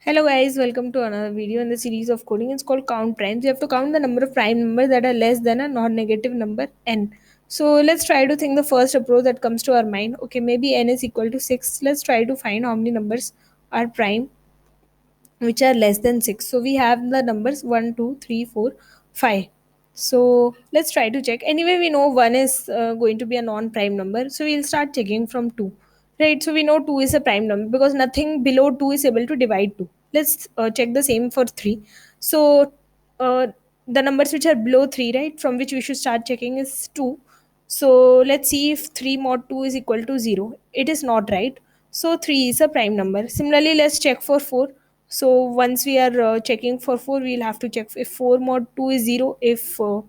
Hello guys, welcome to another video in the series of coding. It's called count primes. You have to count the number of prime numbers that are less than a non-negative number n. So let's try to think the first approach that comes to our mind. Okay, maybe n is equal to 6. Let's try to find how many numbers are prime which are less than 6. So we have the numbers 1, 2, 3, 4, 5. So let's try to check. Anyway, we know 1 is going to be a non prime number. So we'll start checking from 2. Right, so we know 2 is a prime number because nothing below 2 is able to divide 2. Let's check the same for 3. So uh, the numbers which are below 3, right, from which we should start checking is 2. So let's see if 3 mod 2 is equal to 0. It is not, right? So 3 is a prime number. Similarly, let's check for 4. So once we are checking for 4, we'll have to check if 4 mod 2 is 0, if 4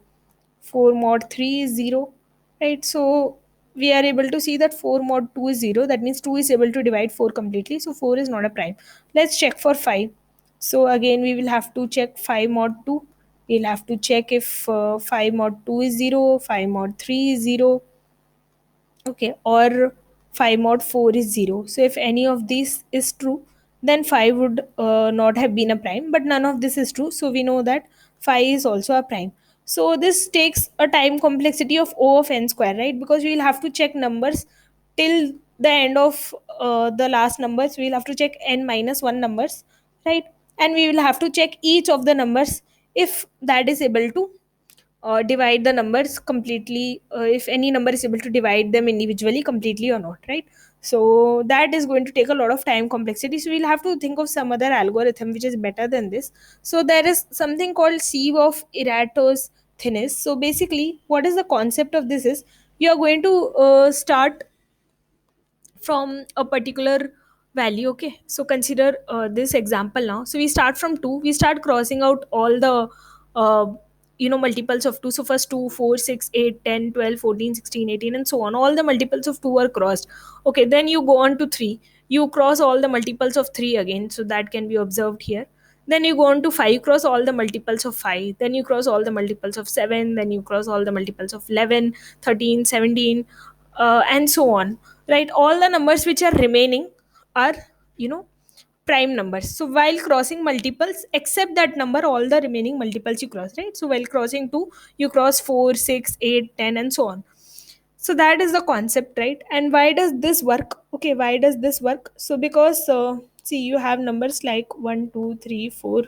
mod 3 is 0, right? So we are able to see that 4 mod 2 is 0. That means 2 is able to divide 4 completely. So 4 is not a prime. Let's check for 5. So again, we will have to check 5 mod 2. We'll have to check if 5 mod 2 is 0, 5 mod 3 is 0, okay, or 5 mod 4 is 0. So if any of these is true, then 5 would not have been a prime, but none of this is true, so we know that 5 is also a prime. So this takes a time complexity of O of n square, right? Because we will have to check numbers till the end of the last numbers. We will have to check n minus 1 numbers, right? And we will have to check each of the numbers if that is able to divide the numbers completely, if any number is able to divide them individually completely or not, right? So that is going to take a lot of time complexity, so we'll have to think of some other algorithm which is better than this. So there is something called sieve of eratosthenes. So basically what is the concept of this is, you are going to start from a particular value. Okay, so consider this example now. So we start from 2, we start crossing out all the uh, multiples of 2. So first 2, 4, 6, 8, 10, 12, 14, 16, 18, and so on. All the multiples of 2 are crossed. Okay, then you go on to 3, you cross all the multiples of 3 again, so that can be observed here. Then you go on to 5, cross all the multiples of 5, then you cross all the multiples of 7, then you cross all the multiples of 11, 13, 17, and so on, right? All the numbers which are remaining are, you know prime numbers. So while crossing multiples, except that number, all the remaining multiples you cross, right? So while crossing 2, you cross 4, 6, 8, 10, and so on. So that is the concept, right? And why does this work? Okay, why does this work? So because see, you have numbers like 1, 2, 3, 4,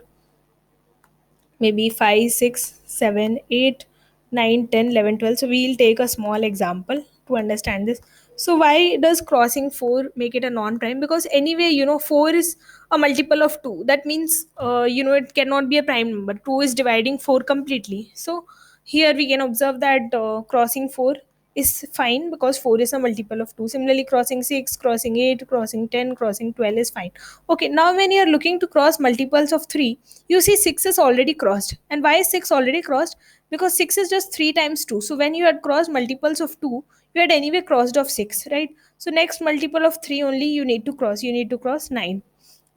maybe 5, 6, 7, 8, 9, 10, 11, 12. So we'll take a small example to understand this. So why does crossing 4 make it a non-prime? Because anyway, 4 is a multiple of 2. That means it cannot be a prime number. 2 is dividing 4 completely. So here we can observe that crossing 4 is fine because 4 is a multiple of 2. Similarly, crossing 6, crossing 8, crossing 10, crossing 12 is fine. Okay, now when you are looking to cross multiples of 3, you see 6 is already crossed. And why is 6 already crossed? Because 6 is just 3 times 2. So when you had crossed multiples of 2, you had anyway crossed of 6, right? So next multiple of 3 only you need to cross. You need to cross 9,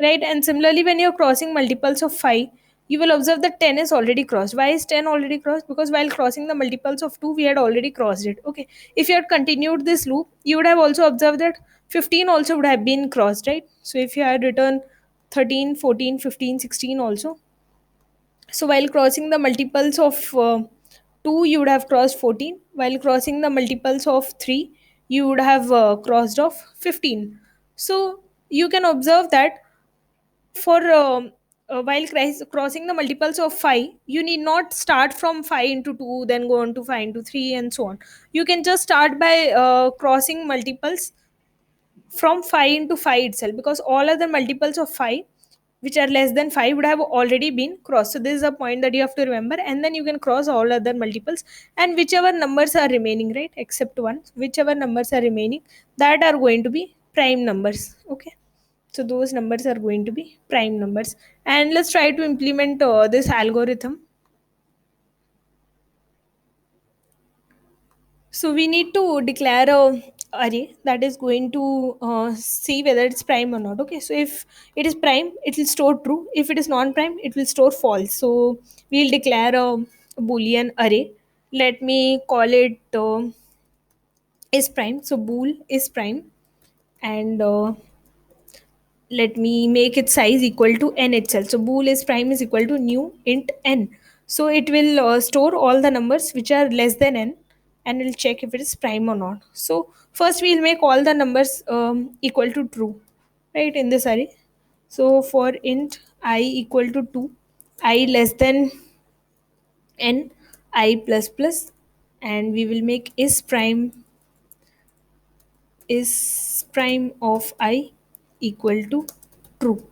right? And similarly, when you're crossing multiples of 5, you will observe that 10 is already crossed. Why is 10 already crossed? Because while crossing the multiples of 2, we had already crossed it. Okay, if you had continued this loop, you would have also observed that 15 also would have been crossed, right? So if you had written 13, 14, 15, 16 also, so while crossing the multiples of 2, you would have crossed 14. While crossing the multiples of 3, you would have crossed off 15. So you can observe that for crossing the multiples of 5, you need not start from 5 into 2, then go on to 5 into 3, and so on. You can just start by crossing multiples from 5 into 5 itself, because all other multiples of 5 which are less than 5 would have already been crossed. So this is a point that you have to remember, and then you can cross all other multiples, and whichever numbers are remaining, right, except one, whichever numbers are remaining, that are going to be prime numbers. Okay, so those numbers are going to be prime numbers. And let's try to implement this algorithm. So we need to declare a array that is going to see whether it's prime or not. Okay, so if it is prime, it will store true. If it is non-prime, it will store false. So we'll declare a boolean array. Let me call it is prime. So bool is prime, and let me make its size equal to n itself. So bool is prime is equal to new int n. So it will store all the numbers which are less than n, and will check if it is prime or not. So first we'll make all the numbers equal to true, right, in this array. So for int I equal to 2, I less than n, I plus plus, and we will make is prime of I equal to true.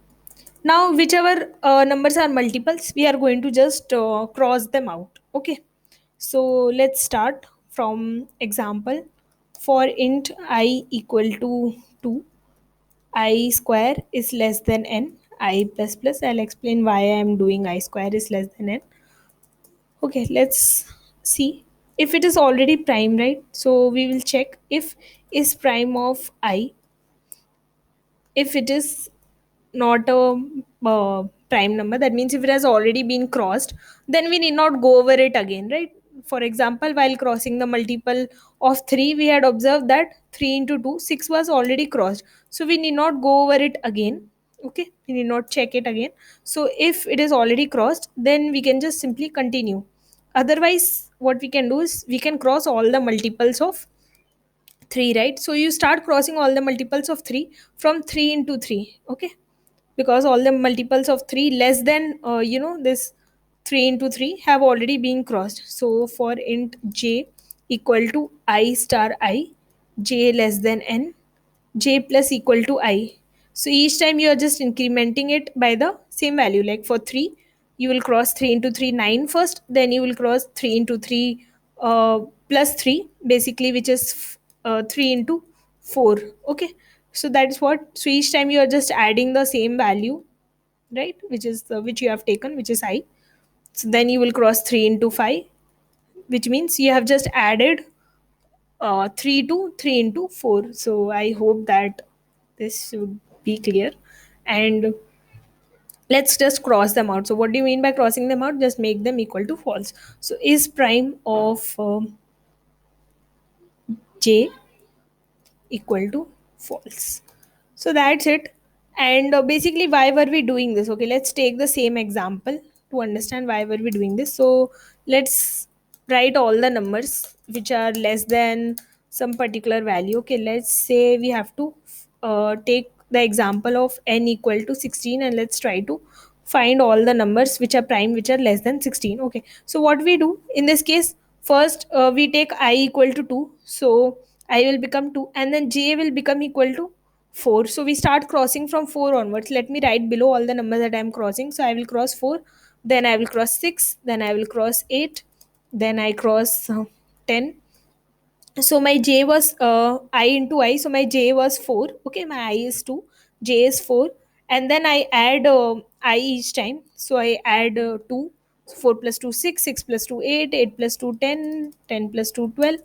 Now, whichever numbers are multiples, we are going to just cross them out. Okay. So let's start from example. For int I equal to 2, I square is less than n, I plus plus. I'll explain why I am doing I square is less than n. Okay, let's see if it is already prime, right? So we will check if is prime of I. If it is not a prime number, that means if it has already been crossed, then we need not go over it again, right? For example, while crossing the multiple of 3, we had observed that 3 into 2 6 was already crossed, so we need not go over it again. Okay, we need not check it again. So if it is already crossed, then we can just simply continue. Otherwise, what we can do is we can cross all the multiples of 3, right? So you start crossing all the multiples of 3 from 3 into 3. Okay, because all the multiples of 3 less than this 3 into 3 have already been crossed. So for int j equal to I star I, j less than n, j plus equal to I. So each time you are just incrementing it by the same value. Like for 3, you will cross 3 into 3 9 first, then you will cross 3 into 3 plus 3, basically, which is 3 into 4. Okay, so that is what. So each time you are just adding the same value, right, which is which you have taken, which is I. So then you will cross 3 into 5, which means you have just added 3 to 3 into 4. So I hope that this should be clear. And let's just cross them out. So what do you mean by crossing them out? Just make them equal to false. So is prime of j equal to false. So that's it. And basically, why were we doing this? Okay, let's take the same example to understand why were we doing this. So let's write all the numbers which are less than some particular value. Okay, let's say we have to take the example of n equal to 16, and let's try to find all the numbers which are prime which are less than 16. Okay, so what we do in this case, first we take I equal to 2. So I will become 2, and then j will become equal to 4. So we start crossing from 4 onwards. Let me write below all the numbers that I am crossing. So I will cross 4, then I will cross 6, then I will cross 8, then I cross 10. So my j was I into I, so my j was 4. Okay, my I is 2, j is 4, and then I add I each time. So I add 2. So 4 plus 2 6, 6 plus 2 8, 8 plus 2 10, 10 plus 2 12,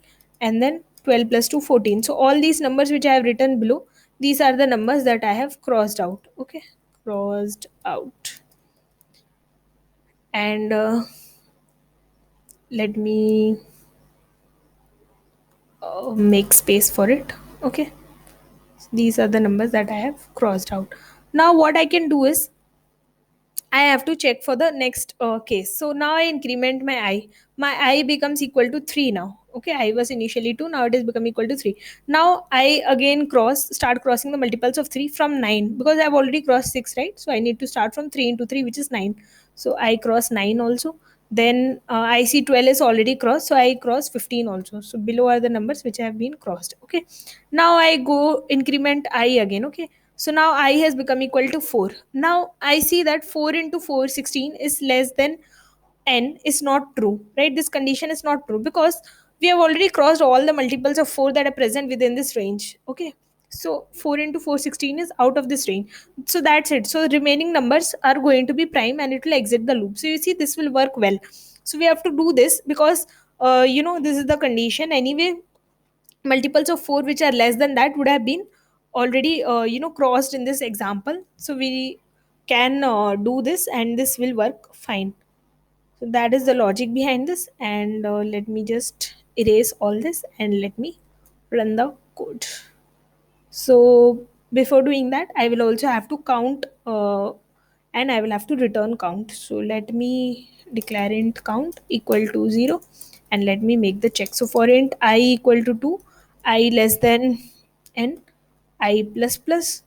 and then 12 plus 2 14. So all these numbers which I have written below, these are the numbers that I have crossed out. Okay, crossed out. And let me make space for it. Okay, these are the numbers that I have crossed out. Now what I can do is I have to check for the next case. So now I increment my I. My I becomes equal to 3 now. Okay, I was initially 2, now it is become equal to 3. Now I again start crossing the multiples of 3 from 9, because I have already crossed 6, right? So I need to start from 3 into 3, which is 9. So I cross 9 also. Then I see 12 is already crossed, so I cross 15 also. So below are the numbers which have been crossed. Okay, now I go increment I again. Okay, so now I has become equal to 4. Now I see that 4 into 4 16 is less than n is not true, right? This condition is not true because we have already crossed all the multiples of 4 that are present within this range. Okay, so 4 into 4 16 is out of this range. So that's it. So remaining numbers are going to be prime, and it will exit the loop. So you see, this will work well. So we have to do this because this is the condition anyway. Multiples of 4 which are less than that would have been already crossed in this example. So we can do this, and this will work fine. So that is the logic behind this. And let me just erase all this and let me run the code. So Before doing that, I will also have to count, and I will have to return count. So let me declare int count equal to 0, and let me make the check. So for int I equal to 2, I less than n, I plus plus,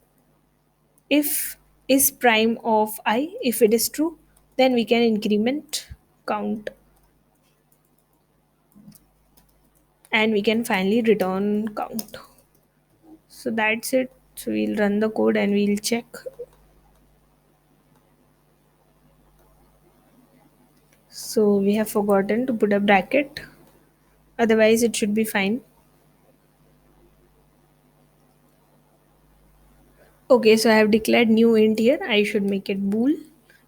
if is prime of I, if it is true, then we can increment count, and we can finally return count. So that's it. So we'll run the code and we'll check. So we have forgotten to put a bracket, otherwise it should be fine. Okay, so I have declared new int here. I should make it bool,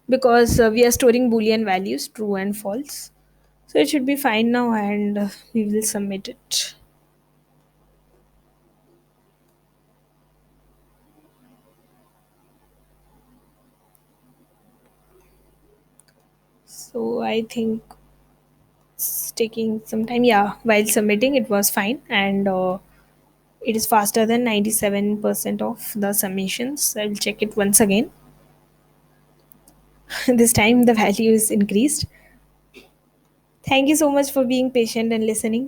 because we are storing boolean values, true and false. So it should be fine now, and we will submit it. So I think it's taking some time. Yeah, while submitting, it was fine, and it is faster than 97% of the submissions. I will check it once again. This time the value is increased. Thank you so much for being patient and listening.